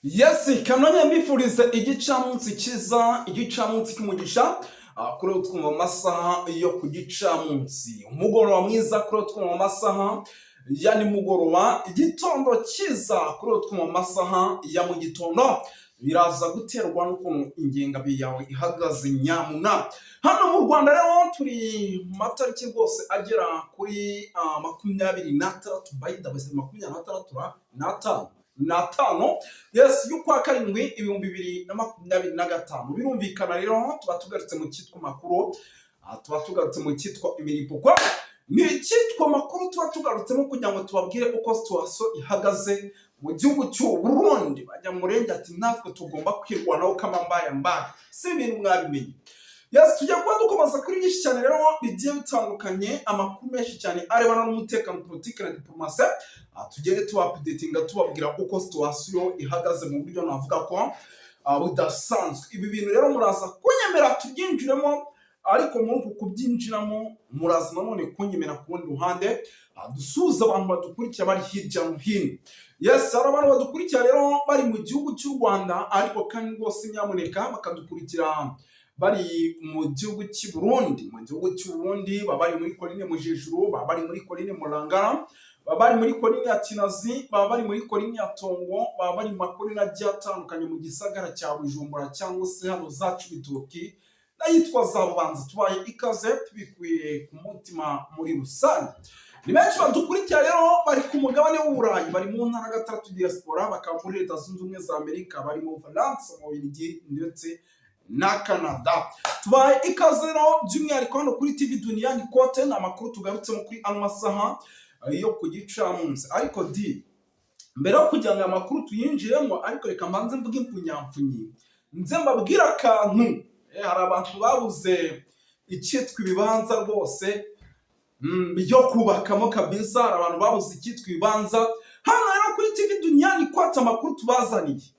Yes, kanonye mbifurize igicamunsi kiza, igicamunsi cy'umugisha, kuri utwuma amasaha yo ku gicamunsi. Umugoroba mwiza kuri utwuma amasaha ya nimugoroba, igitondo kiza kuri utwuma amasaha ya mu gitondo. Biraza guterwa n'ukuntu ingengabihe yawe ihagaze nyamuna. Hano mu Rwanda rero turi mu matariki rwose agera kuri 26 by the way 26 n'atanu yes y'ukwa karindwi 2025. Birumvikana rero tuba tugarutse mu cyitwa makuru, tuba tugarutse mu cyitwa imiripo kwa ni icyitwa makuru, tuba tugarutsemo kugira ngo tubabwire uko situation ihagaze mu gihugu cy'u Burundi. Bajya murenge ati natwe tugomba kwirwanaho kamambaya si ibintu mwabimenye. Yes, tujya kuba dukomeza kuri byinshi cyane rero bigiye bitandukanye, amakuru menshi cyane arebana n'umutekano, politiki na diplomasi. Tugende tuba-updatinga tubabwira uko situation ihagaze mu buryo navuga ko budasanzwe. Ibi bintu rero muraza kunyemera tubyinjiremo, ariko muri uku kubyinjiramo muraza nanone kunyemera ku rundi ruhande dusuhuza abantu badukurikira bari hirya no hino. Yes, hari abantu badukurikira rero bari mu gihugu cy'u Rwanda, ariko kandi rwose nyamuneka bakadukurikira bari mu gihugu cy'u Burundi. Mu gihugu cy'u Burundi baba bari muri Coline Mujejuru, baba bari muri Coline Murangara, baba bari muri Coline ya Kinazi, baba bari muri Coline ya Tongo, baba bari mu makorine agiye atandukanye mu gisagara cya Bujumbura cyangwa se hano za Cibitoki n'ayitwa za Bubanza. Tubaye ikaze tubikuye ku mutima muri rusange. Ni benshi badukurikira rero bari ku mugabane w'Uburayi, bari mu ntara gatatu diaspora, bakaba muri Leta Zunze Ubumwe za Amerika, bari mu France, mu Bubiligi ndetse na Canada. Tubaye ikaze rero by'umwihariko hano kuri TV Duniani Kote, ni amakuru tugarutsemo kuri ano masaha yo ku gicamunsi. Ariko mbere yo kugira ngo amakuru tuyinjiremo, ariko reka mbanze mvuge impfunyapfunyi nze mbabwira akantu. Hari abantu babuze icyitwa ibibanza rwose byo kubakamo kabisa. Hari abantu babuze icyitwa ibibanza. Hano rero kuri TV Duniani Kote amakuru tubazaniye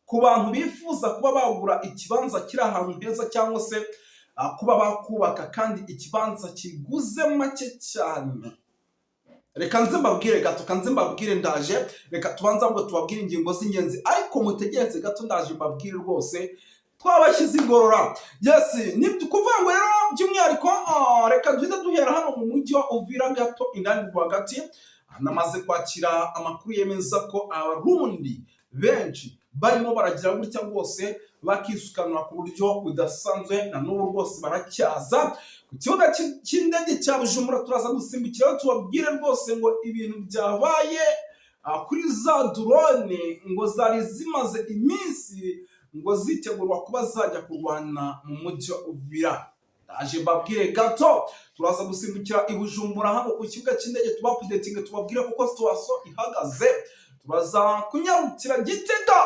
ku bantu bifuza kuba bagura ikibanza kiri ahantu heza, cyangwa se kuba bakubaka kandi ikibanza kiguze make cyane. Reka nze mbabwire gato, kanze mbabwire ndaje. Reka tubanza ngo tubabwire ingingo z'ingenzi, ariko mutegereze gato ndaje mbabwire rwose twabashyize igorora. Yes, ni kuvuga ngo rero by'umwihariko reka duhita duhera hano mu mujyi wa Uvira gato indani rwagati. Namaze kwakira amakuru yemeza ko abarundi benshi barimo baragira gutya rwose bakisukanura ku buryo budasanzwe, na n'ubu rwose baracyaza ku kibuga cy'indege cya Bujumbura. Turaza gusimbukira tubabwire rwose ngo ibintu byabaye kuri za drone ngo zari zimaze iminsi ngo zitegurwa kuba zajya kurwana mu mujyi wa Uvira. Ndaje mbabwire gato. Turaza gusimbukira i Bujumbura hano ku kibuga cy'indege tuba-updatinga tubabwire uko situation ihagaze. Turaza kunyarukira Gitega,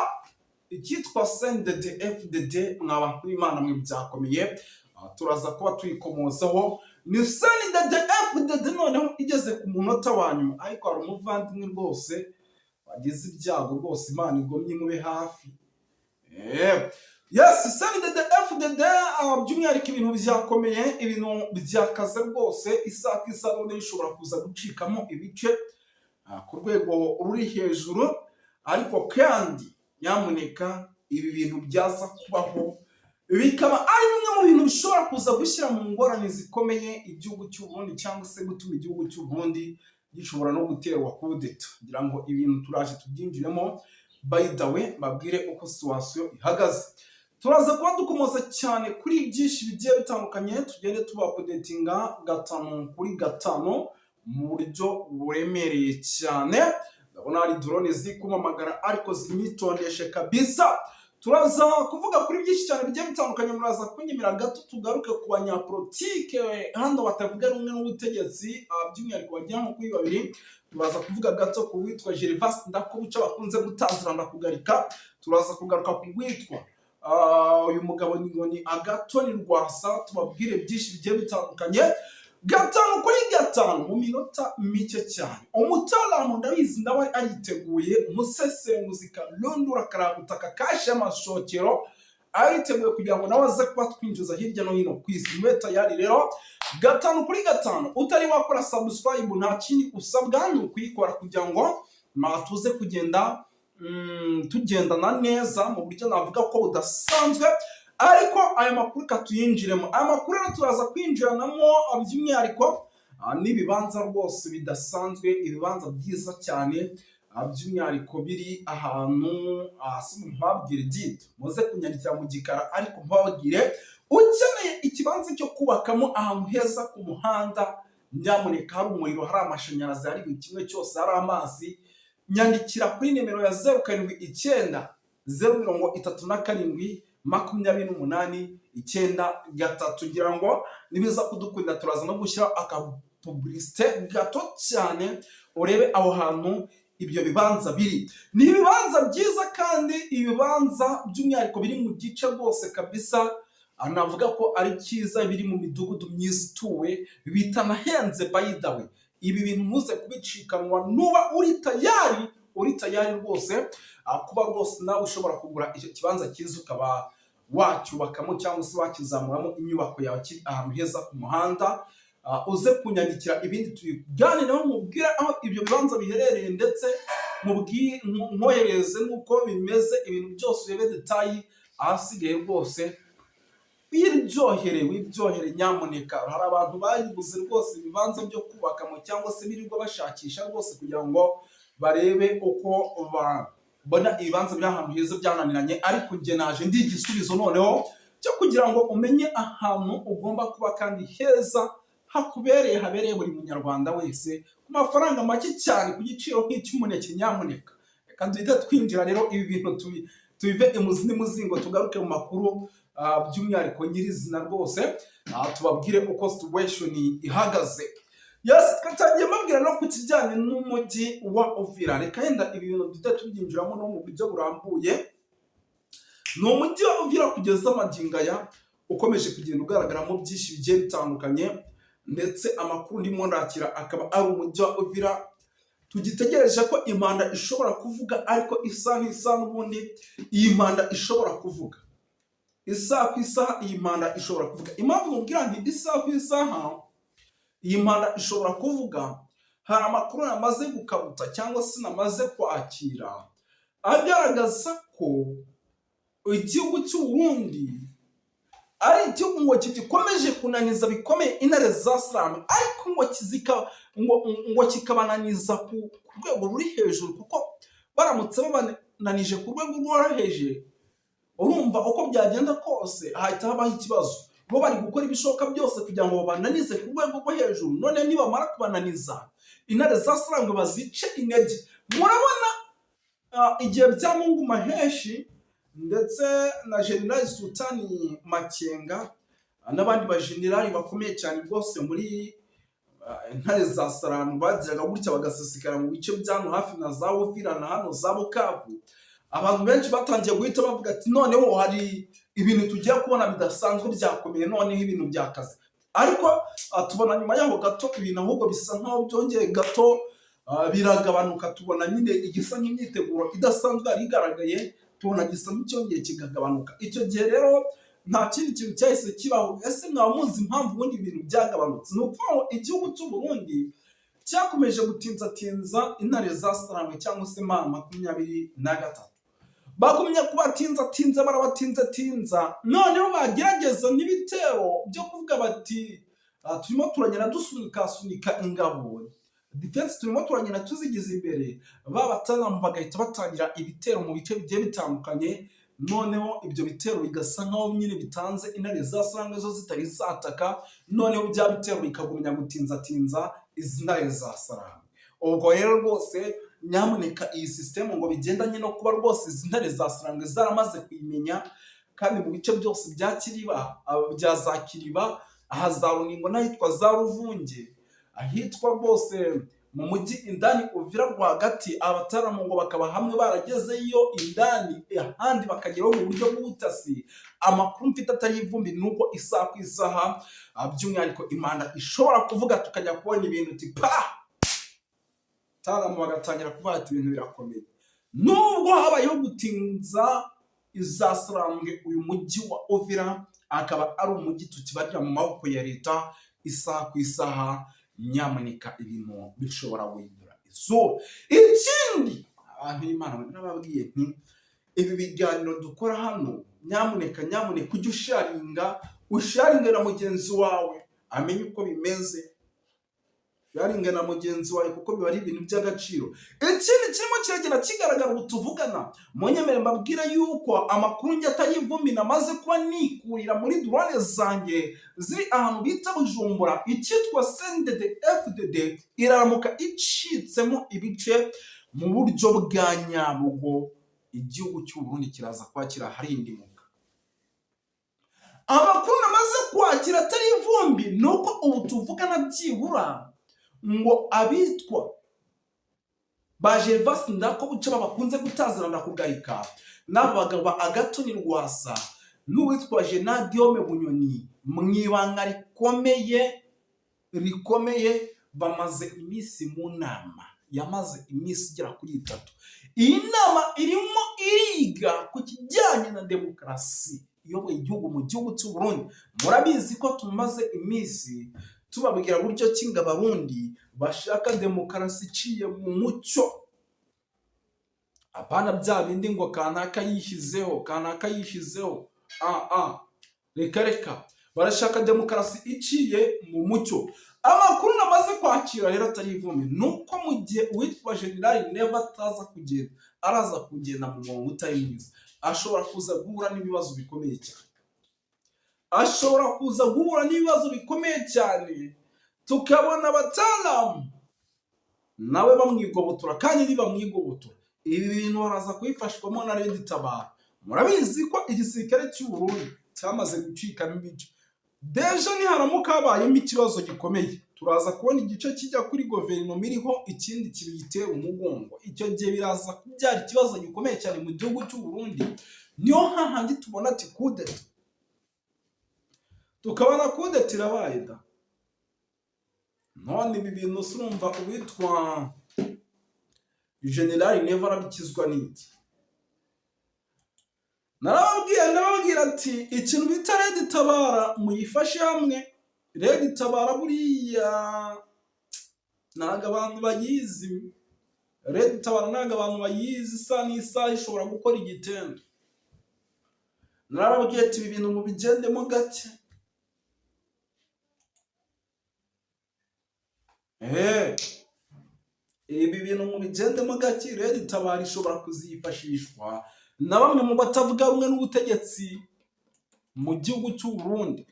icyitwa CNDD-FDD, mw'abantu b'Imana mwe byakomeye. Turaza kuba tuyikomozaho. Ni CNDD-FDD noneho igeze ku munota wa nyuma, ariko hari umuvandimwe rwose wagize ibyago rwose, Imana igomye mube hafi. Yes, CNDD-FDD by'umwihariko ibintu byakomeye, ibintu byakaze rwose. Isaha ku isaha none bishobora kuza gucikamo ibice ku rwego ruri hejuru, ariko kandi nyamuneka ibi bintu byaza kubaho bikaba ari bimwe mu bintu bishobora kuza gushyira mu ngorane zikomeye igihugu cy'u Burundi, cyangwa se gutuma igihugu cy'u Burundi gishobora no guterwa kudeta. Kugira ngo ibintu turaje tubyinjiremo, by the way babwire uko situation ihagaze. Turaza kuba dukomoza cyane kuri byinshi bigiye bitandukanye, tugende tuba-updatinga gatanu kuri gatanu mu buryo buremereye cyane. Ndabona hari drone zikumamagara ariko zinyitondeshe kabisa. Turaza kuvuga kuri byinshi cyane bigiye bitandukanye. Muraza kunyemera gato tugaruke ku banyapolitike hano batavuga rumwe n'ubutegetsi, by'umwihariko bagira nko kuri babiri. Turaza kuvuga gato ku witwa Gervas Ndakobuca bakunze gutazirana kugarika. Turaza kugaruka ku witwa uyu mugabo ni Agathon Rwasa, tubabwire byinshi bigiye bitandukanye. Gatanu kuri gatanu mu minota mike cyane. Umutalamu ndabizi nawe ariteguye, umusesenguzi karundura karabutaka kashe amashokero ariteguye kugira ngo nawe aze kuba twinjiza hirya no hino ku isi. Mwe tayari rero gatanu kuri gatanu. Utari wakora subscribe nta kindi usabwa ni ukuyikora kugira ngo tuze kugenda tugendana neza mu buryo navuga ko budasanzwe, ariko aya makuru katuyinjiremo. Aya makuru rero turaza kwinjiranamo by'umwihariko n'ibibanza rwose bidasanzwe, ibibanza byiza cyane by'umwihariko biri ahantu mpabwire dito muze kunyandikira mu gikara, ariko mpabwire ukeneye ikibanza cyo kubakamo ahantu heza ku muhanda, nyamuneka hari umuriro, hari amashanyarazi, hari buri kimwe cyose, hari amazi, nyandikira kuri nimero ya 079 037 28 ngira ngo nibiza kudukunda turaza no gushyira akapublicité gato cyane urebe aho hantu ibyo bibanza biri. Ni ibibanza byiza kandi ibibanza by'umwihariko biri mu gice rwose kabisa, navuga ko ari cyiza, biri mu midugudu myiza ituwe, bitanahenze by the way. Ibi bintu muze kubicikanwa nuba uri tayari rwose kuba rwose nawe ushobora kugura icyo kibanza cyiza ukaba wacyubakamo cyangwa se wakizamuramo inyubako yawe kiri ahantu heza ku muhanda. Uze kunyandikira ibindi tubiganireho, mubwire aho ibyo bibanza biherereye, ndetse mwohereze n'uko bimeze, ibintu byose urebe detayi. Ahasigaye rwose wiryohere nyamuneka. Hari abantu bayibuze rwose ibibanza byo kubakamo cyangwa se birirwa bashakisha rwose kugira ngo barebe uko babona ibibanza by'ahantu heza byananiranye, ariko njye naje ndi igisubizo noneho cyo kugira ngo umenye ahantu ugomba kuba kandi heza hakubereye, habereye buri munyarwanda wese ku mafaranga make cyane, ku giciro nk'icy'umuneke. Nyamuneka reka duhita twinjira rero ibi bintu tubive imuzi n'imuzingo, tugaruke mu makuru by'umwihariko nyirizina rwose, tubabwire uko situation ihagaze. Twatangiye mabwira no ku kijyanye n'umujyi wa Uvira. Reka yenda ibi bintu duhita tubyinjiramo no mu buryo burambuye. Ni umujyi wa Uvira kugeza amagingo aya ukomeje kugenda ugaragaramo byinshi bigiye bitandukanye, ndetse amakuru ndimo ndakira akaba ari umujyi wa Uvira tugitegereje ko impanda ishobora kuvuga, ariko isaha n'ubundi iyi mpanda ishobora kuvuga. Isaha ku isaha iyi mpanda ishobora kuvuga. Impamvu mubwira nti isaha ku isaha iyi mpanda ishobora kuvuga, hari amakuru namaze gukabuta cyangwa se namaze kwakira agaragaza ko igihugu cy'u Burundi ari igihugu ngo gikomeje kunaniza bikomeye intare za Slam, ariko ngo kikabananiza ku rwego ruri hejuru, kuko baramutse babananije ku rwego rworoheje, urumva uko byagenda kose hahita habaho ikibazo. Bo bari gukora ibishoboka byose kugira ngo babananize ku rwego rwo hejuru, none nibamara kubananiza intare za Slam bazice intege. Murabona igihe bya Mungu Maheshi ndetse na General Sultani Makenga n'abandi bajenerali bakomeye cyane rwose muri intare za Slam bagiraga gutya bagasesekara mu bice by'ano hafi na za Uvira na hano za Bukavu, abantu benshi batangiye guhita bavuga ati noneho hari ibintu tugiye kubona bidasanzwe byakomeye, noneho ibintu byakaze. Ariko tubona nyuma yaho gato ibintu ahubwo bisa nkaho byongeye gato biragabanuka, tubona nyine igisa nk'imyiteguro idasanzwe yari igaragaye, tubona gisa n'icyongeye kigagabanuka. Icyo gihe rero nta kindi kintu cyahise kibaho. Ese mwaba muzi impamvu ubundi ibintu byagabanutse? Ni ukuvuga ngo igihugu cy'u Burundi cyakomeje gutinzatinza intare za Slam cyangwa se M23, bagumye kubatinzatinza, barabatinzatinza, noneho bagerageza n'ibitero byo kuvuga bati turimo turagenda dusunika ingabo, defense turimo turagenda tuzigize imbere. Babatanamu bagahita batangira ibitero mu bice bigiye bitandukanye, noneho ibyo bitero bigasa nkaho nyine bitanze intare za Slam zo zitari zataka, noneho bya bitero bikagumya gutinzatinza izi ntare za Slam. Ubwo rero rwose nyamuneka iyi system ngo bigendanye no kuba rwose izi ntare za Slam zaramaze kuyimenya, kandi mu bice byose bya Kiriba, bya za Kiriba, aha za Runingo n'ahitwa za Ruvunge, ahitwa rwose mu mujyi indani Uvira rwagati, abataramu ngo bakaba hamwe baragezeyo indani, ahandi bakageraho mu buryo bw'ubutasi. Amakuru mfite atari ivumbi nuko isaha ku isaha by'umwihariko impanda ishobora kuvuga, tukajya kubona ibintu tipa taramu bagatangira kuvuga ati ibintu birakomeye. Nubwo habayeho gutinza iza Slam, uyu mujyi wa Uvira akaba ari umujyi tukibarira mu maboko ya leta. Isaha ku isaha nyamuneka ibintu bishobora guhindura izuba. Ikindi Imana nababwiye nti ibi biganiro dukora hano nyamuneka ujye usharinga na mugenzi wawe amenye uko bimeze, usharinga na mugenzi wawe kuko biba ari ibintu by'agaciro. Ikindi kirimo kiragenda kigaragara ubu tuvugana, munyemere mbabwira yuko amakuru njye atayivumbi namaze kuba nikurira muri drone zanjye ziri ahantu bita Bujumbura, icyitwa CNDD FDD iraramuka icitsemo ibice mu buryo bwa nyabwo, igihugu cy'u Burundi kiraza kuba kiraharindimuka. Amakuru namaze kwakira atari ivumbi nuko ubu tuvugana byibura ngo abitwa ba Gervas Ndirakobuca bakunze gutazirana kugarika n'aba bagabo ba Agathon Rwasa n'uwitwa Jean Guillaume Bunyoni mu ibanga rikomeye bamaze iminsi mu nama, yamaze iminsi igera kuri 3. Iyi nama irimo iriga ku kijyanye na demokarasi iyoboye igihugu mu gihugu cy'u Burundi. Murabizi ko tumaze iminsi tubabwira buryo ki ngo Abarundi bashaka demokarasi iciye mu mucyo, apana bya bindi ngo kanaka yishyizeho reka barashaka demokarasi iciye mu mucyo. Amakuru namaze kwakira rero atari ivumbi nuko mu gihe uwitwa General Neva araza kugenda mu murongo utari mwiza, ashobora kuza guhura n'ibibazo bikomeye cyane, tukabona abataalamu nawe bamwigobotora, kandi ntibamwigobotora. Ibi bintu baraza kubifashwamo na Red Tabara. Murabizi ko igisirikare cy'u Burundi cyamaze gucikamo ibice. Deja niharamuka habayemo ikibazo gikomeye, turaza kubona igice kijya kuri guverinoma iriho, ikindi kibiyitera umugongo. Icyo gihe biraza kubyara ikibazo gikomeye cyane mu gihugu cy'u Burundi. Niyo hahandi tubona ati kudeta, tukabona kudeta irabaye da. None ibi bintu surumva uwitwa General Neva arabikizwa n'iki? Narababwira ati ikintu bita Red Tabara muyifashe hamwe. Red Tabara buriya ntago abantu bayizi. Red Tabara ntago abantu bayizi, isa n'isaha ishobora gukora igitendo. Narababwira ati ibi bintu mubigendemo gake. Ibi bintu mubigendemo gake. Red Tabara ishobora kuzifashishwa na bamwe mu batavuga rumwe n'ubutegetsi mu gihugu cy'u Burundi.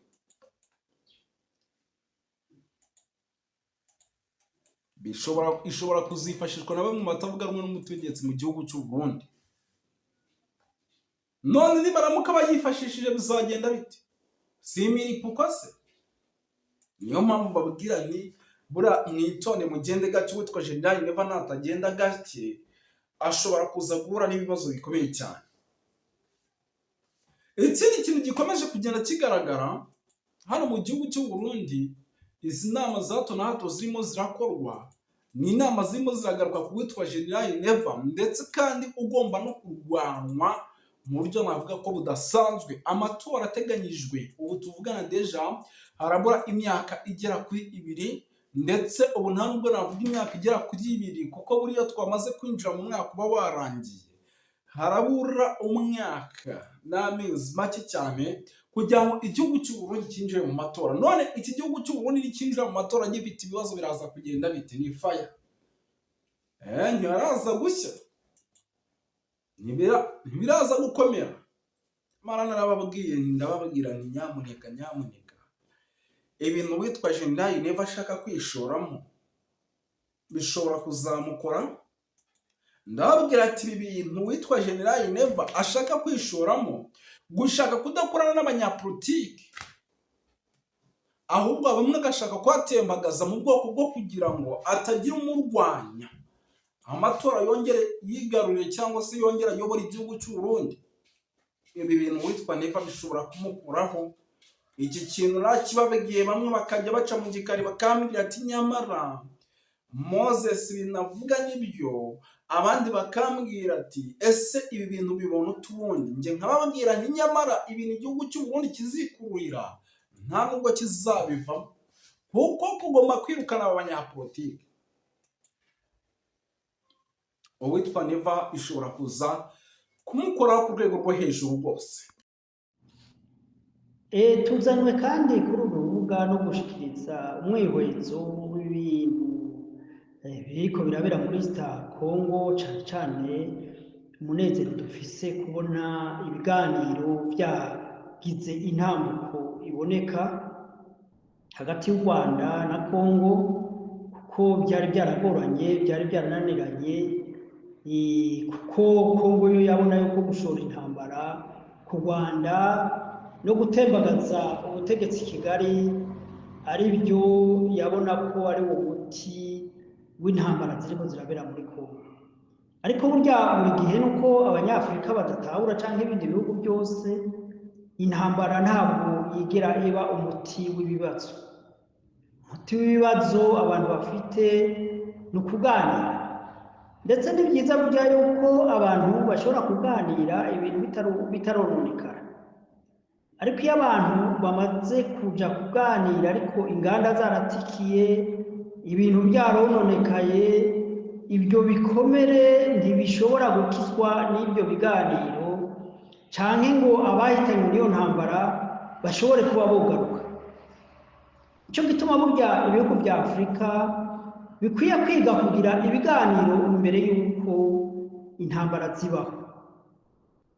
Ishobora kuzifashishwa na bamwe mu batavuga rumwe n'ubutegetsi mu gihugu cy'u Burundi. None nibaramuka bayifashishije bizagenda bite? Simiri pukose. Niyo mpamvu babwira ni bura mwitone mugende gake. Witwa General Neva natagenda gake ashobora kuza guhura n'ibibazo bikomeye cyane. Ikindi kintu gikomeje kugenda kigaragara hano mu gihugu cy'u Burundi, izi nama za hato na hato zirimo zirakorwa, ni inama zirimo ziragaruka ku witwa General Neva, ndetse kandi ugomba no kurwanwa mu buryo navuga ko budasanzwe. Amatora ateganyijwe ubu tuvugana deja harabura imyaka igera kuri 2, ndetse ubu nta nubwo navuga imyaka igera kuri 2 kuko buriya twamaze kwinjira mu mwaka uba warangiye. Harabura umwaka n'amezi make cyane kugira ngo igihugu cy'u Burundi cyinjire mu matora. None iki gihugu cy'u Burundi nikinjira mu matora gifite ibibazo biraza kugenda bite? Ni fire. Ntibiraza gushya, ntibiraza gukomera. Mara narababwiye ndababwira ni nyamuneka ibintu witwa General Neva ashaka kwishoramo bishobora kuzamukora. Ndababwira ati ibi bintu witwa General Neva ashaka kwishoramo, gushaka kudakorana n'abanyapolitiki, ahubwo bamwe agashaka kwatembagaza mu bwoko bwo kugira ngo atagira umurwanya, amatora yongere yigarurire cyangwa se yongere ayobora igihugu cy'u Burundi. Ibi bintu witwa Neva bishobora kumukuraho. Iki kintu nakibabegiye bamwe bakajya baca mu gikari bakambwira ati nyamara Moses binavuga nibyo, abandi bakambwira ati ese ibi bintu bibona utubundi. Nje nkababwira nti nyamara ibintu igihugu cy'u Burundi kizikururira nta nubwo kizabivamo, kuko kugomba kwirukana abanyapolitiki. uwitwa Neva ishobora kuza kumukoraho ku rwego rwo hejuru rwose. Tuzanywe kandi kuri uru rubuga no gushikiriza umwihwezo w'ibintu biriko birabera muri Congo, cane cane umunezero dufise kubona ibiganiro vyagize intambuko iboneka hagati y'u Rwanda na Congo, kuko byari byaragoranye, byari byarananiranye, kuko Congo yo yabona yuko gushora intambara ku Rwanda no gutembagaza ubutegetsi Kigali ari byo yabona ko ari wo muti w'intambara ziriko zirabera muri Congo. Ariko burya buri gihe nuko abanyafrika badatahura canke ibindi bihugu byose, intambara ntabwo yigera iba umuti w'ibibazo. Umuti w'ibibazo abantu bafite ni ukuganira, ndetse ni byiza burya yuko abantu bashobora kuganira ibintu bitarononekara. Ariko iyo abantu bamaze kuja kuganira ariko inganda zaratikiye, ibintu byarononekaye, ibyo bikomere ntibishobora gukizwa n'ibyo biganiro, canke ngo abahitanywe n'iyo ntambara bashobore kuba bogaruka. Ico gituma burya ibihugu bya Afurika bikwiye kwiga kugira ibiganiro imbere y'uko intambara zibaho.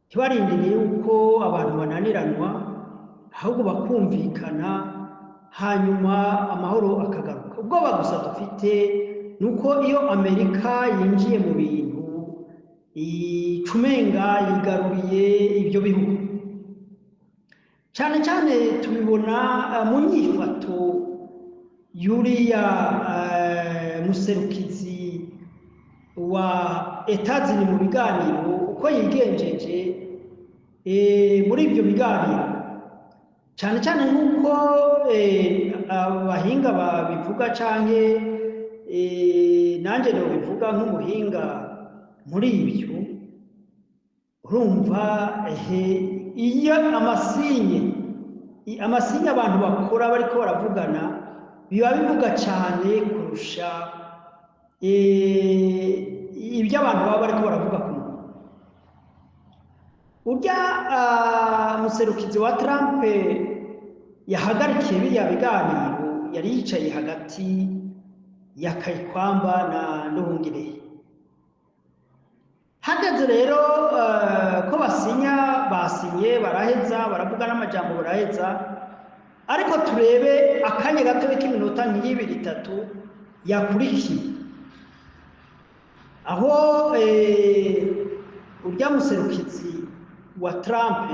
Ntibarindiriye yuko abantu bananiranwa, ahubwo bakumvikana, hanyuma amahoro akagaruka. Ubwoba gusa dufite nuko iyo Amerika yinjiye mu bintu icumenga yigaruriye ibyo bihugu. Cyane cyane tubibona mu nyifato yuriya muserukizi wa Etats-Unis mu biganiro, uko yigenjeje muri ibyo biganiro, cyane cyane nk'uko abahinga babivuga, canke nanjye nobivuga nk'umuhinga muri ibyo. Urumva iyo amasinye abantu bakora bariko baravugana biba bivuga cyane kurusha ibyo abantu baba bariko baravuga ku muntu. Urya muserukizi wa Trump yahagarikiye biriya biganiro yari yicaye hagati ya Kayikwamba na Nduhungirehe. Hageze rero ko basinye baraheza, baravuga n'amajambo baraheza, ariko turebe akanya gato k'iminota nk'ibiri itatu yakurikiye, aho urya muserukizi wa Trump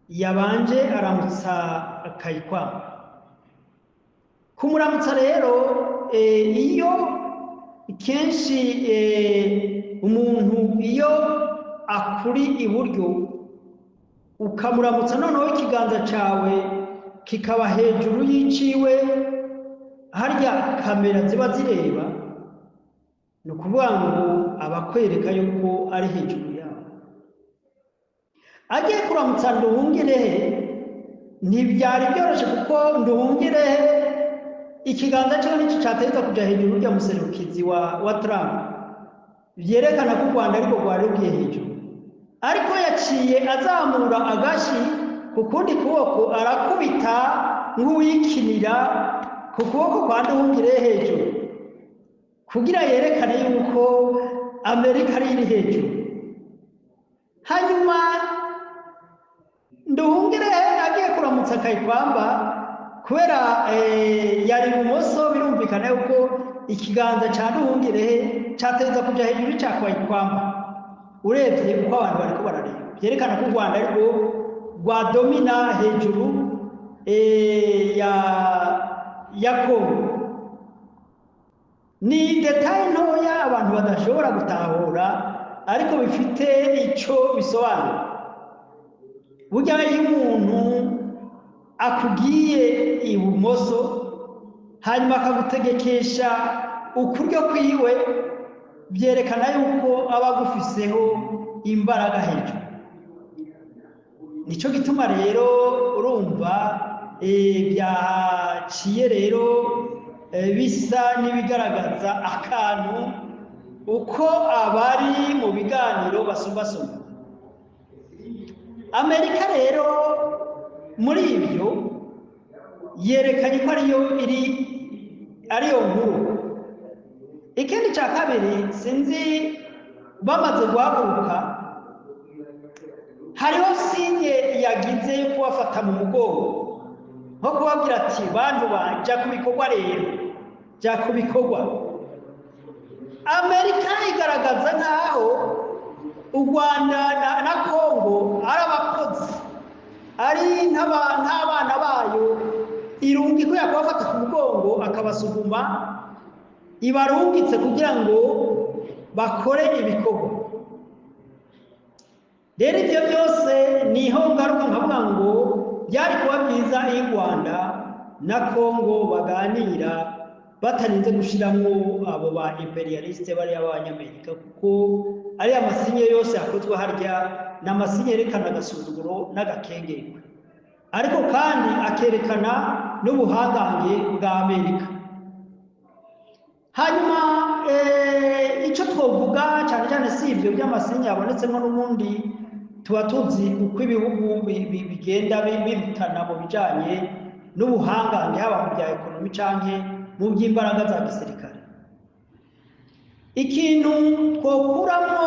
yabanje aramutsa Kayikwamba. Kumuramutsa rero, iyo kenshi umuntu iyo akuri iburyo ukamuramutsa, noneho ikiganza cawe kikaba hejuru y'iciwe, harya kamera ziba zireba, ni ukuvuga ngo abakwereka yuko ari hejuru yawe. Agiye kuramutsa Nduhungirehe ntibyari byoroshye, kuko Nduhungirehe ikiganza cyo nicyo cyateza kuja hejuru y'urya muserukizi wa Trump, byerekana ko u Rwanda ariko rwari rugiye hejuru. Ariko yaciye azamura agashi ku kundi kuboko, arakubita nk'uwikinira ku kuboko kwa Nduhungirehe hejuru, kugira yerekane yuko Amerika ari iri hejuru. Hanyuma Nduhungirehe agiye kuramutsa Kayikwamba, kubera yari ibumoso, birumvikana yuko ikiganza cya Nduhungirehe cyateza kuja hejuru cya Kayikwamba. Urebye uko abantu bariko barareba, byerekana ko u Rwanda ariko rwadomina hejuru ya Congo. Ni detaye ntoya abantu badashobora gutahura, ariko bifite icyo bisobanura. Burya iyo umuntu akugiye ibumoso hanyuma akagutegekesha ukuryo kwiwe, byerekana yuko aba agufiseho imbaraga hejuru. Nico gituma rero urumva byaciye rero bisa n'ibigaragaza akantu uko abari mu biganiro basumbasumba. Amerika rero muri ibyo yerekanye ko ariyo nkuru. Ikindi cya kabiri, sinzi bamaze guhaguruka, hariho sinye yagize yo kubafata mu mugongo, nko kubabwira ati bantu jya ku bikorwa rero, jya ku bikorwa. Amerika igaragaza nk'aho u Rwanda na Kongo ari abakozi, ari nk'abana bayo, irunga ikwiye kubafata ku mugongo akabasuguma, ibarungitse kugira ngo bakore ibikorwa. Rero ibyo byose niho ngaruka nkavuga ngo byari kuba byiza iyo u Rwanda na Kongo baganira batarinze gushyiramo abo ba imperialiste bariya b'abanyamerika, kuko ariya masinye yose yakozwe harya ni amasinye yerekana agasuzuguro n'agakengengwe, ariko kandi akerekana n'ubuhangange bwa Amerika. Hanyuma icyo twavuga cyane cyane si ibyo by'amasinye yabonetsemo, n'ubundi tuba tuzi uko ibihugu bigenda birutana mu bijyanye n'ubuhangange, haba mu bya ekonomi cyangwa mu by'imbaraga za gisirikare. Ikintu twokuramo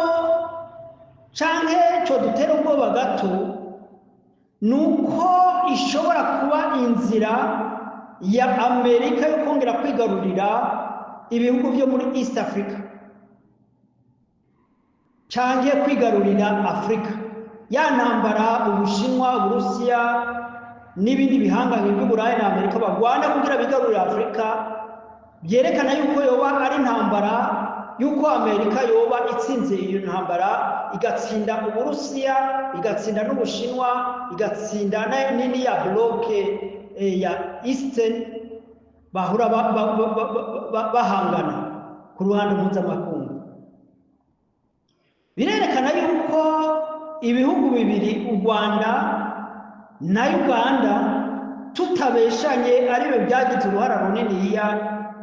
cyangwa cyo dutera ubwoba gato ni uko ishobora kuba inzira ya Amerika yo kongera kwigarurira ibihugu byo muri East Africa cyangwa kwigarurira Afurika. Ya ntambara Ubushinwa, Uburusiya n'ibindi bihangange by'Uburayi na Amerika bagwana kugira bigarurira Afurika, byerekana yuko yoba ari intambara, yuko Amerika yoba itsinze iyo ntambara, igatsinda Uburusiya, igatsinda n'Ubushinwa, igatsinda nini ya bloke ya Eastern bahura bahangana ku ruhande mpuzamakungu. Birerekana yuko ibihugu bibiri, u Rwanda na Uganda, tutabeshanye ariwe byagize uruhara runiniya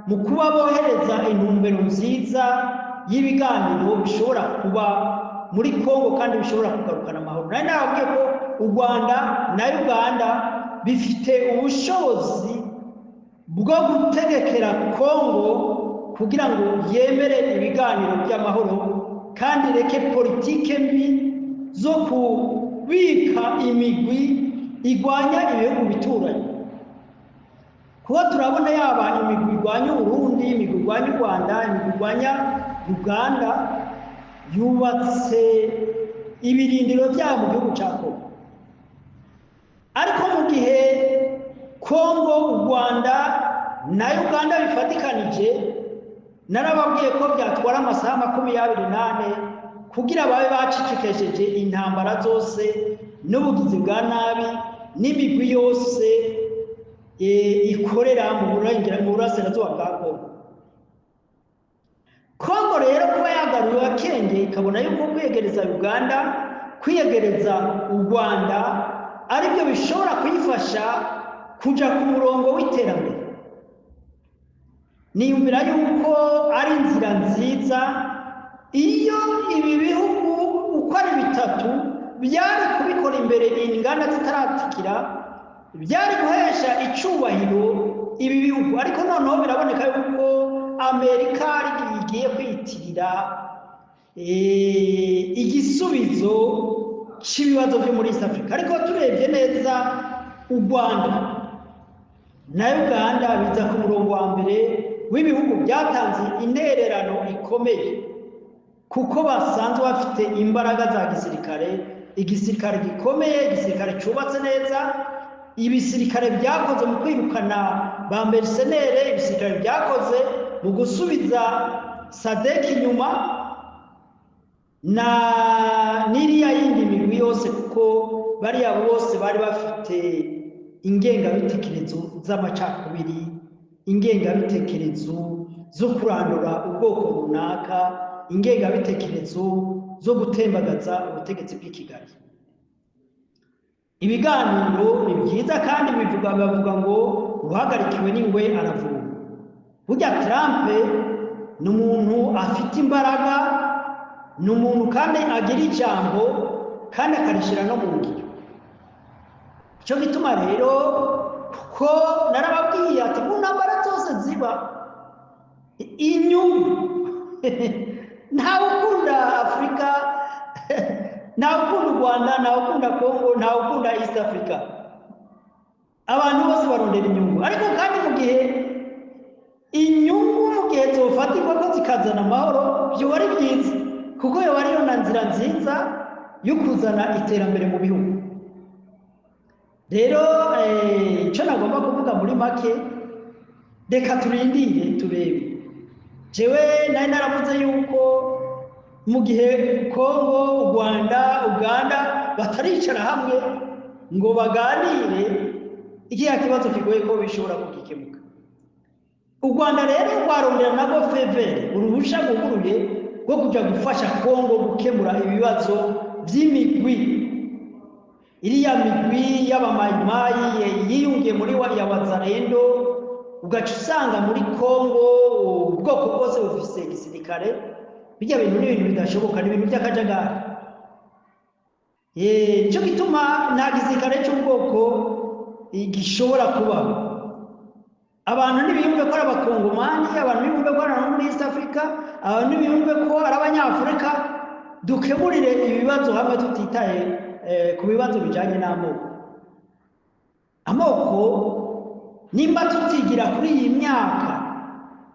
mu kuba bohereza intumbero nziza y'ibiganiro bishobora kuba muri Kongo kandi bishobora kugarukana amahoro. Nari nababwiye ko u Rwanda na Uganda bifite ubushobozi bwo gutegekera Kongo kugira ngo yemere ibiganiro by'amahoro kandi reke politike mbi zo kubika imigwi igwanya ibihugu bituranye. Kuba turabona yaba imigwi igwanya Burundi, imigwi igwanya u Rwanda, imigwi igwanya Uganda, yubatse ibirindiro byabo mu gihugu cya Kongo. Ariko mu gihe Kongo, u Rwanda na Uganda bifatikanije, narababwiye ko byatwara amasaha 28 kugira babe bacicikesheje intambara zose n'ubugizi bwa nabi n'imigwi yose ikorera mu burasirazuba bwa Kongo. Kongo rero kuba yagaruye akenge ikabona yuko kwiyegereza Uganda, kwiyegereza u Rwanda aribyo bishobora kuyifasha kuja ku murongo w'iterambere, niyumvira yuko ari inzira nziza iyo ibi bihugu uko ari bitatu byari kubikora imbere inganda zitaratikira, byari guhesha icubahiro ibi bihugu. Ariko noneho biraboneka yuko Amerika igiye kwiyitirira igisubizo cy'ibibazo byo muri East Africa. Ariko turebye neza u Rwanda na Uganda biza ku murongo wa mbere w'ibihugu byatanze intererano ikomeye, kuko basanzwe bafite imbaraga za gisirikare, igisirikare gikomeye, igisirikare cyubatse neza, ibisirikare byakoze mu kwirukana ba mercenaires, ibisirikare byakoze mu gusubiza SADC inyuma na niriya yindi migwi yose, kuko bariya bose bari bafite ingengabitekerezo z'amacakubiri, ingengabitekerezo zo kurandura ubwoko runaka, ingengabitekerezo zo gutembagaza ubutegetsi bw'i Kigali. Ibiganiro ni byiza kandi bavuga ngo uhagarikiwe n'ingwe aravuga. Burya Trump ni umuntu afite imbaraga, ni umuntu kandi agira ijambo kandi akarishyira no mu ngiro. Icyo gituma rero kuko narababwiye ati mu ntambara zose ziba inyungu ntawe ukunda Afurika, ntawe ukunda u Rwanda, ntawe ukunda Congo, ntawe ukunda East Africa. Abantu bose barondera inyungu, ariko kandi mu gihe inyungu mu gihe zofatirwa ko zikazana amahoro byo ari byiza, kuko yo ariyo na nzira nziza yo kuzana iterambere mu bihugu. Rero icyo nagomba kuvuga muri make, reka turindire turebe. Jewe nari naravuze yuko mu gihe Congo, u Rwanda, Uganda bataricara hamwe ngo baganire, ikiya kibazo kigoye ko bishobora kugikemuka. U Rwanda rero rwarondera nabwo fevere, uruhusha guguruye rwo kujya gufasha Congo gukemura ibibazo by'imigwi. Iriya migwi y'abamayimayi yiyungiye muri ya Wazalendo, ugaca usanga muri Congo ubwoko bwose bufise igisirikare. Bijya bintu n'ibintu bidashoboka, n'ibintu by'akajagari. Nicyo gituma nta gisirikare cy'ubwoko gishobora kubaho. Abantu ntibiyumve ko ari abakongomani, abantu ntibiyumve ko ari abo muri East Africa, abantu ntibiyumve ko ari abanyafurika. Dukemurire ibibazo hamwe tutitaye ku bibazo bijyanye n'amoko. Amoko nimba tutigira kuri iyi myaka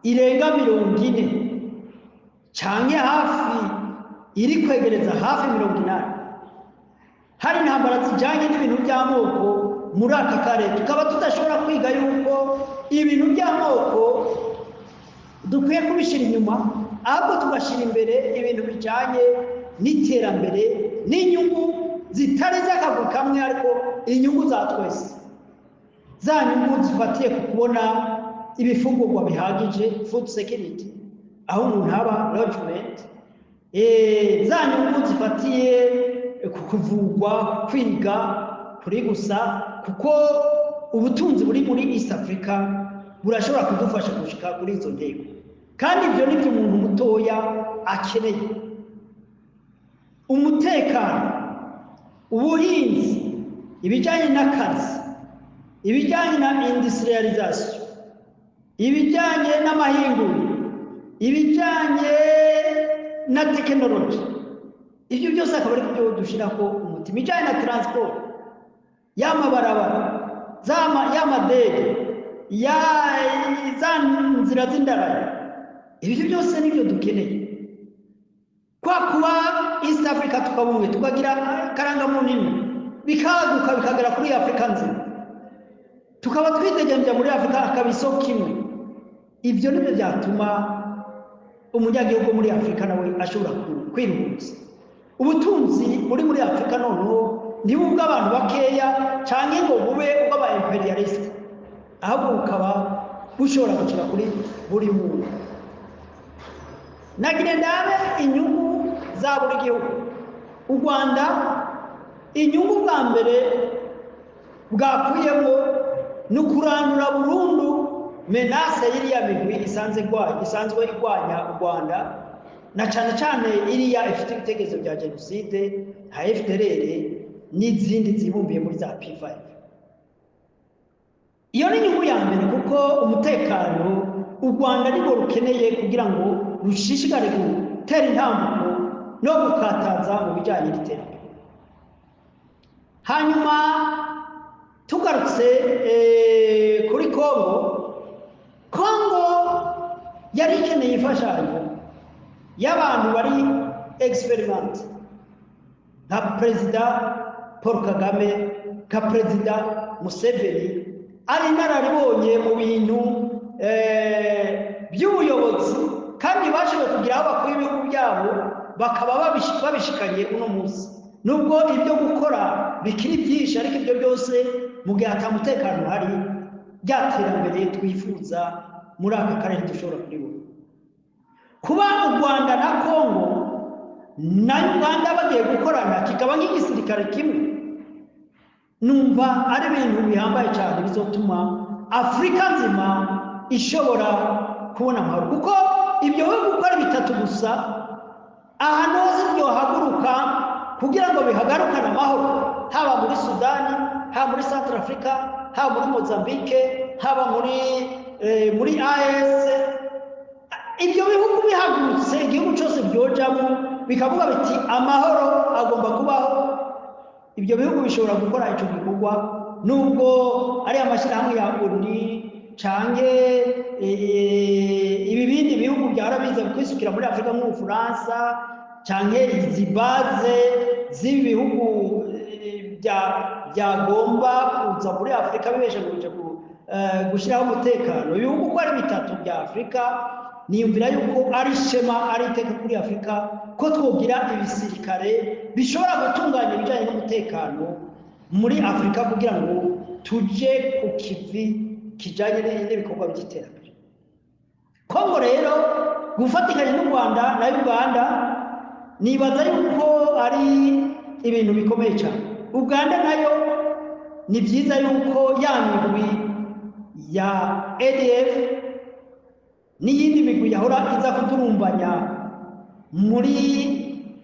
irenga 40 cyangwa hafi iri kwegereza hafi 80, hari intambara zijyanye n'ibintu by'amoko muri aka karere, tukaba tudashobora kwiga yuko ibintu by'amoko dukwiye kubishyira inyuma, ahubwo tugashyira imbere ibintu bijyanye n'iterambere n'inyungu zitari z'akaguru kamwe, ariko inyungu za twese, za nyungu zifatiye ku kubona ibifungurwa bihagije, food security, aho umuntu haba lodgement, za nyungu zifatiye ku kuvugwa, kwiga kuri gusa, kuko ubutunzi buri muri East Africa burashobora kudufasha gushika kuri izo ntego, kandi ibyo nibyo umuntu mutoya akeneye. Umutekano, ubuhinzi, ibijyanye n'akazi, ibijyanye na industrialization, ibijyanye n'amahinguriro, ibijyanye na tekinoloji, ibyo byose akaba ari byo dushyira ko umutima. Ibijyanye na transport, y'amabarabara, y'amadege, za nzira z'indarayi, ibyo byose nibyo dukeneye. Kwa kuba East Africa tukabumwe, tukagira karangamuntu imwe, bikaguka bikagera kuri Afrika nzima, tukaba twitegenja muri Afrika akaba isoko imwe. Ibyo nibyo byatuma umunyagihugu muri Afrika nawe ashobora kwiruhutsa. Ubutunzi buri muri Afrika noneho ntibubwe abantu bakeya cyangwa ngo bube ubw'aba imperialist, ahubwo bukaba bushobora gukira kuri buri muntu. Nagire ndabe inyungu za buri gihugu. U Rwanda inyungu bwa mbere bwakuyemo ni ukurandura burundu menase y'iriya migwi isanzwe irwanya u Rwanda, na cyane cyane iriya ifite ibitekerezo bya jenoside nka FDLR n'izindi zibumbiye muri za P5. Iyo ni inyungu ya mbere, kuko umutekano u Rwanda nibwo rukeneye kugira ngo rushishikare gutera intambuko no gukataza mu bijyanye n'iterambere. Hanyuma tugarutse kuri Congo yari ikeneye imfashanyo y'abantu bari experiment, nka Perezida Paul Kagame, nka Perezida Museveni, ari inararibonye mu bintu by'ubuyobozi, kandi bashoboye kugira aho bakora ibihugu byabo bakaba babishikanye uno munsi. Nubwo ibyo gukora bikiri byinshi, ariko ibyo byose mu gihe atamutekano hari, by'iterambere twifuza muri aka karere dushobora kubibona. Kuba u Rwanda na Congo na Uganda bagiye gukorana kikaba nk'igisirikare kimwe, numva ari ibintu bihambaye cyane bizotuma Afrika nzima ishobora kubona amahoro, kuko ibyo bihugu uko ari bitatu gusa ahantu hose byohaguruka kugira ngo bihagarukane amahoro, haba muri Sudani, haba muri Central Africa, haba muri Mozambique, haba muri AES, ibyo bihugu bihagurutse igihugu cyose byojamo bikavuga biti amahoro agomba kubaho, ibyo bihugu bishobora gukora icyo gikorwa nubwo ari amashyirahamwe ya ONU canke ibi bindi bihugu byarabiza kwisukira muri Afrika nk'Ubufaransa canke izi baze z'ibi bihugu byagomba kuza muri Afrika bibeshe gushyiraho umutekano. Ibihugu uko ari bitatu bya Afrika niyumvira yuko ari shema, ari iteka kuri Afrika ko twogira ibisirikare bishobora gutunganya ibijyanye n'umutekano muri Afrika kugira ngo tuje ku kivi kijyanye n'ibikorwa by'iterambere. Kongo rero gufatikanya n'u Rwanda na Uganda nibaza yuko ari ibintu bikomeye cyane. Uganda nayo ni byiza yuko ya migwi ya ADF n'iyindi migwi yahora iza kudurumbanya muri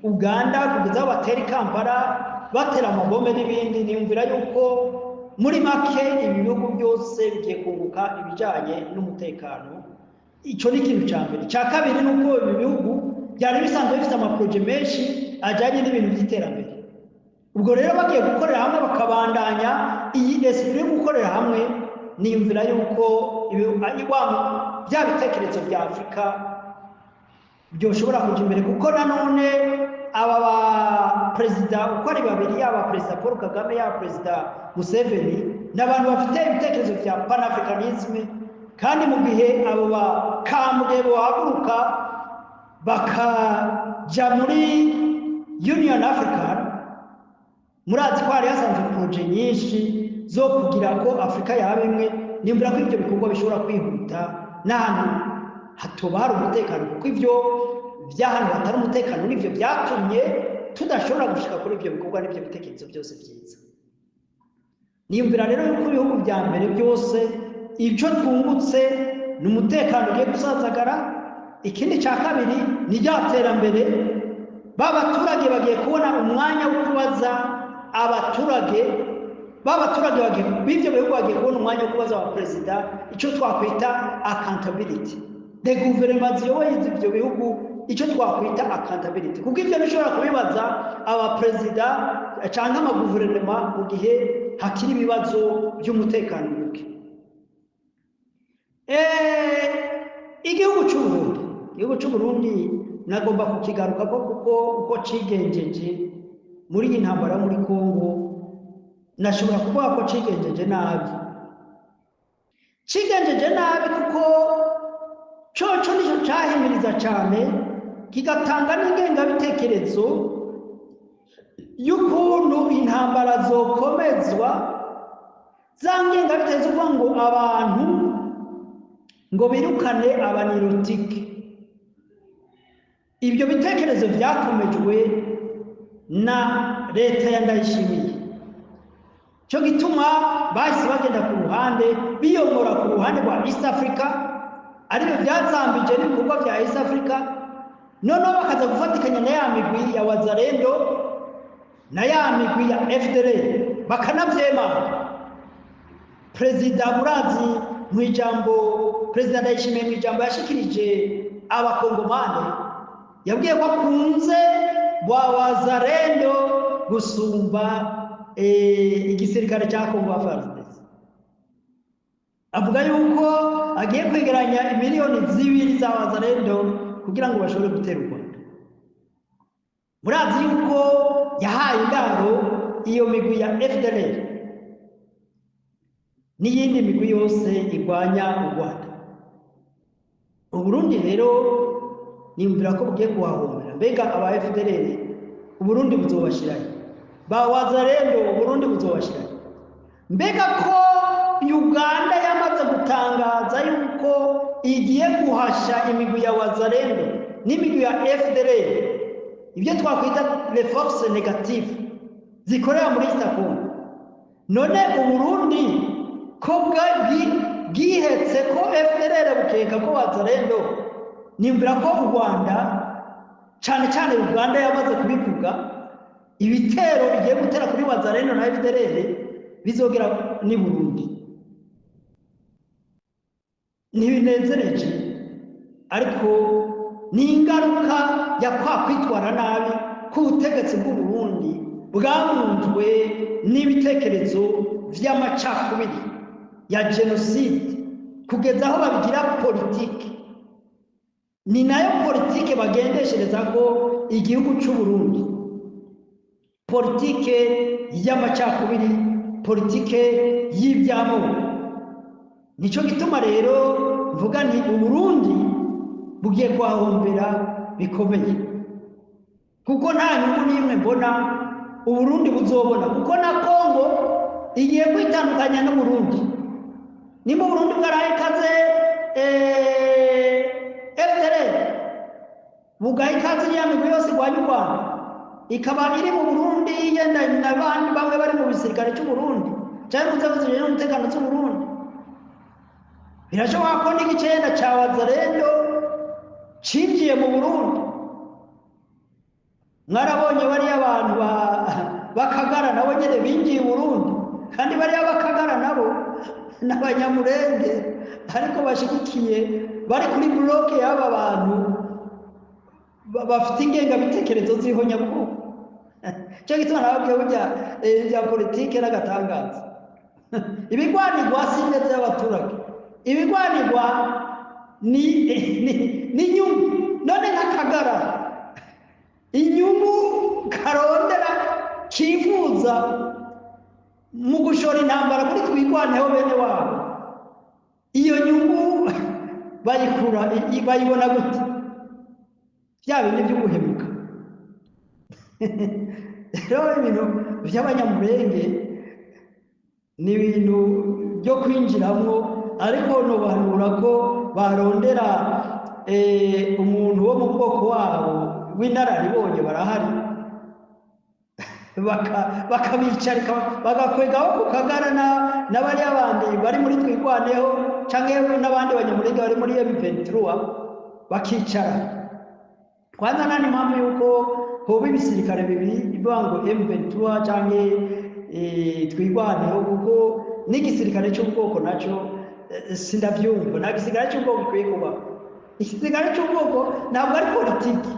Uganda kugeza aho batera Kampala batera amabombe n'ibindi, niyumvira yuko muri make ibi bihugu byose bigiye kunguka ibijyanye n'umutekano. Icyo ni ikintu cya mbere. Icya kabiri ni uko ibi bihugu byari bisanzwe bifite amaporoje menshi ajyanye n'ibintu by'iterambere. Ubwo rero bagiye gukorera hamwe bakabandanya iyi esprit yo gukorera hamwe, niyumvira yuko bya bitekerezo bya Afrika byoshobora kujya imbere, kuko nanone aba ba perezida uko ari babiri, yaba perezida Paul Kagame yaba perezida Museveni, n'abantu bafite ibitekerezo bya Pan-Africanisme, kandi mu gihe abo bakambwe bahaguruka bakajya muri Union African, murazi ko hari hasanzwe poroje nyinshi zo kugira ko Afrika yaba imwe. Nimbura ko ibyo bikorwa bishobora kwihuta n'ahantu hatoba hari umutekano, kuko ibyo by'ahantu hatari umutekano nibyo byatumye tudashobora gushika kuri ibyo bikorwa n'ibyo bitekerezo byose byiza. Niyumvira rero yuko ibihugu bya mbere byose ibyo twungutse ni umutekano ugiye gusazagara. Ikindi cya kabiri ni rya terambere, b'abaturage bagiye kubona umwanya wo kubaza abaturage b'ibyo bihugu bagiye kubona umwanya wo kubaza abaperezida icyo twakwita accountability. The guverinoma ziyoboye ibyo bihugu icyo twakwita accountability, kuko ibyo bishobora kubibaza abaperezida cyangwa amaguverinoma mu gihe hakiri ibibazo by'umutekano muke. Igihugu cy'u Burundi nagomba kukigaruka kuko uko cigenjeje muri iyi ntambara muri Kongo, nashobora kuvuga ko cigenjeje nabi kuko cyo nicyo cyahimiriza cyane, kigatanga n'ingengabitekerezo y'ukuntu intambara zokomezwa, za ngengabitekerezo uvuga ngo abantu ngo birukane abanirotike. Ibyo bitekerezo byakomejwe na leta ya Ndayishimiye, cyo gituma bahise bagenda ku ruhande biyomora ku ruhande rwa East Africa, aribyo byazambije n'ibikorwa bya East Africa, noneho bakaza gufatikanya na ya migwi ya Wazalendo na ya migwi ya FDLR bakanabyema. Perezida Murazi mu ijambo, Perezida Ndayishimiye mu ijambo yashikirije abakongomane, yabwiye ko akunze Wazalendo gusumba igisirikare cya Kongo FARDC. Avuga yuko agiye kwegeranya miliyoni 2 za Wazalendo kugira ngo bashobore gutera u Rwanda. Murazi yuko yahaye indaro iyo migwi ya FDLR n'iyindi migwi yose igwanya u Rwanda. U Burundi rero nimvira ko bugiye kuhahombera. Mbega aba FDLR u Burundi buzobashirayo, ba Wazalendo u Burundi buzobashirayo. Mbega ko Uganda yamaze gutangaza yuko igiye guhasha imigwi ya Wazalendo n'imigwi ya FDLR, ibyo twakwita les forces négatives zikorera muri East Congo. None u Burundi ko bwihetse ko FDLR bukeka ko Wazalendo nimbira ko u Rwanda cyane cyane Uganda yamaze kubivuga ibitero bigiye gutera kuri Wazalendo na FDLR bizogera ni Burundi. Ntibinezereje ariko ni ingaruka ya kwa kwitwara nabi k'ubutegetsi bw'u Burundi bwamunzwe n'ibitekerezo vy'amacakubiri ya genocide kugeza aho babigira politike. Ni nayo politike bagendeshereza ko igihugu cy'u Burundi, politike y'amacakubiri, politike y'ibyamoko. Nico gituma rero mvuga nti u Burundi bugiye kwahombera bikomeye, kuko nta nyungu n'imwe mbona u Burundi buzobona, kuko na Kongo igiye kwitandukanya n'u Burundi. Ni mu Burundi bwaraye ikaze FDLR, bugaye ikaze ya migwi yose igwanya u Rwanda, ikaba iri mu Burundi yenda n'abandi bamwe bari mu bisirikare cy'u Burundi cyangwa mu nzego zijejwe umutekano cy'u Burundi. Birashoboka ko n'igicenda ca Wazalendo cinjiye mu Burundi. Mwarabonye bariya abantu bakagara nabo nyene binjiye i Burundi, kandi bariya bakagara nabo n'abanyamurenge ariko bashigikiye bari kuri bloke y'aba bantu bafite ingengabitekerezo z'ihonyabwoko. Cyo gituma nababwiye burya bya politike n'agatangaza. Ibigwanirwa si ineza y'abaturage, ibigwanirwa ni inyungu. None nk'akagara inyungu karondera kifuza mu gushora intambara kuri twigwaneho bene wabo, iyo nyungu bayibona gute? Bya bindi byo guhemuka. Rero ibintu by'abanyamurenge ni ibintu byo kwinjiramo, ariko nobanura ko barondera umuntu wo mu bwoko wabo w'inararibonye barahari, bakabicarika bagakwegaho ku kagara n'abariya bandi bari muri twigwaneho cyangwa n'abandi banyamurenge bari muri M23 bakicara. Kwanza nani mpamvu yuko hoba ibisirikare bibiri bivuga ngo M23 cyangwa twigwaneho, kuko n'igisirikare cy'ubwoko nacyo sindabyumva. Nta gisirikare cy'ubwoko gikwiye kuba. Igisirikare cy'ubwoko ntabwo ari politiki,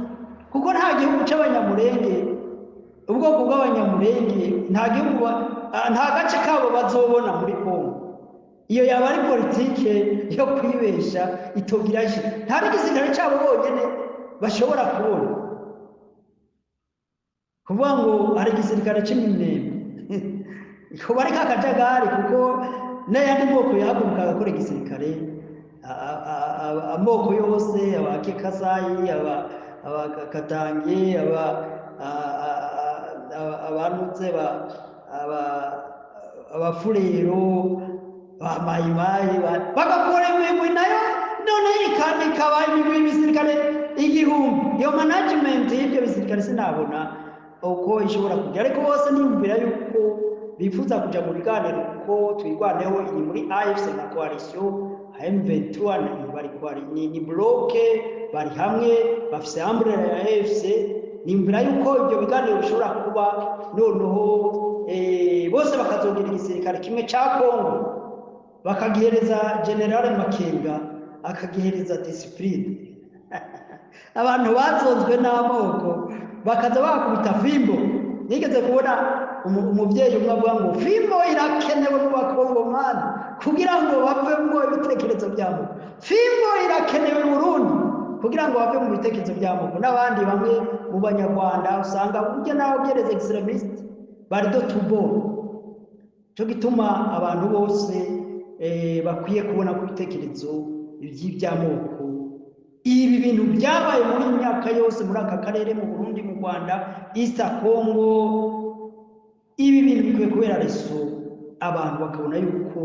kuko nta gihugu cy'abanyamurenge, ubwoko bw'abanyamurenge nta gace kabo bazobona muri Kongo. Iyo yaba ari politike yo kwibesha itogira je. Nta n'igisirikare cyabo bonyene bashobora kubona kuvuga ngo hari igisirikare cy'iminembwe ko bari kakajagari, kuko n'ayandi moko yahaguruka agakora igisirikare, amoko yose, abakekasayi, abakatange, abanutse, abafurero, abamayimayi bagakora imigwi nayo, none ikaba imigwi y'ibisirikare igihumbi. Iyo management y'ibyo bisirikare sinabona uko ishobora kujya, ariko bose niyumvira yuko bifuza kuja mu biganiro, kuko twigwaneho iri muri AFC na coalition M23 ni bloke bari hamwe bafise umbrella ya AFC. Nimbira yuko ibyo biganiro bishobora kuba noneho bose bakazogira igisirikare kimwe cya Kongo, bakagihereza General Makenga akagihereza discipline. Abantu bazonzwe n'amoko bakaza bakubita fimbo. Nigeze kubona umuvyeyi umwe avuga ngo fimbo irakenewe mu bakongomani kugira ngo bave mu bitekerezo byabo, fimbo irakenewe mu Burundi kugira ngo bave mu bitekerezo byabo. N'abandi bamwe mu banyarwanda usanga burya naho gereza extremist bari do tubo. Cyo gituma abantu bose bakwiye kubona ku bitekerezo by'ibyamoko. Ibi bintu byabaye muri myaka yose muri aka karere, mu Burundi, mu Rwanda, East Congo, ibi bintu bikwiye kubera reso abantu bakabona yuko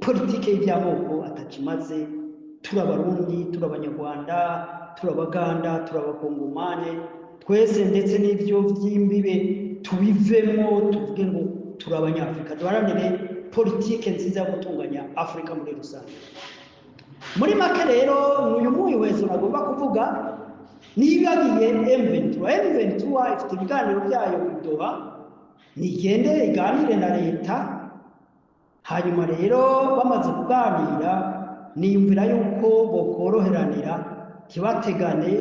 politike y'ibyamoko atakimaze. Turabarundi, turabanyarwanda, turabaganda, turabakongomane, twese ndetse n'ibyo by'imbibe tubivemo, tuvuge ngo turabanyafrika, duharanire politike nziza yo gutunganya Afrika muri rusange. muri make rero uyu mwihwezo nagomba kuvuga nibagiye M23 ifite ibiganiro byayo bidoha nigende iganire na leta hanyuma rero bamaze kuganira niyumvira yuko bokoroheranira kibategane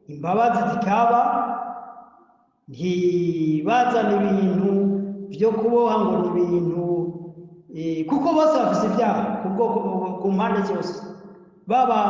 imbabazi zikaba ntibazana ibintu byo kuboha ngo ni ibintu kuko bose bafite ibyaha ku mpande zose baba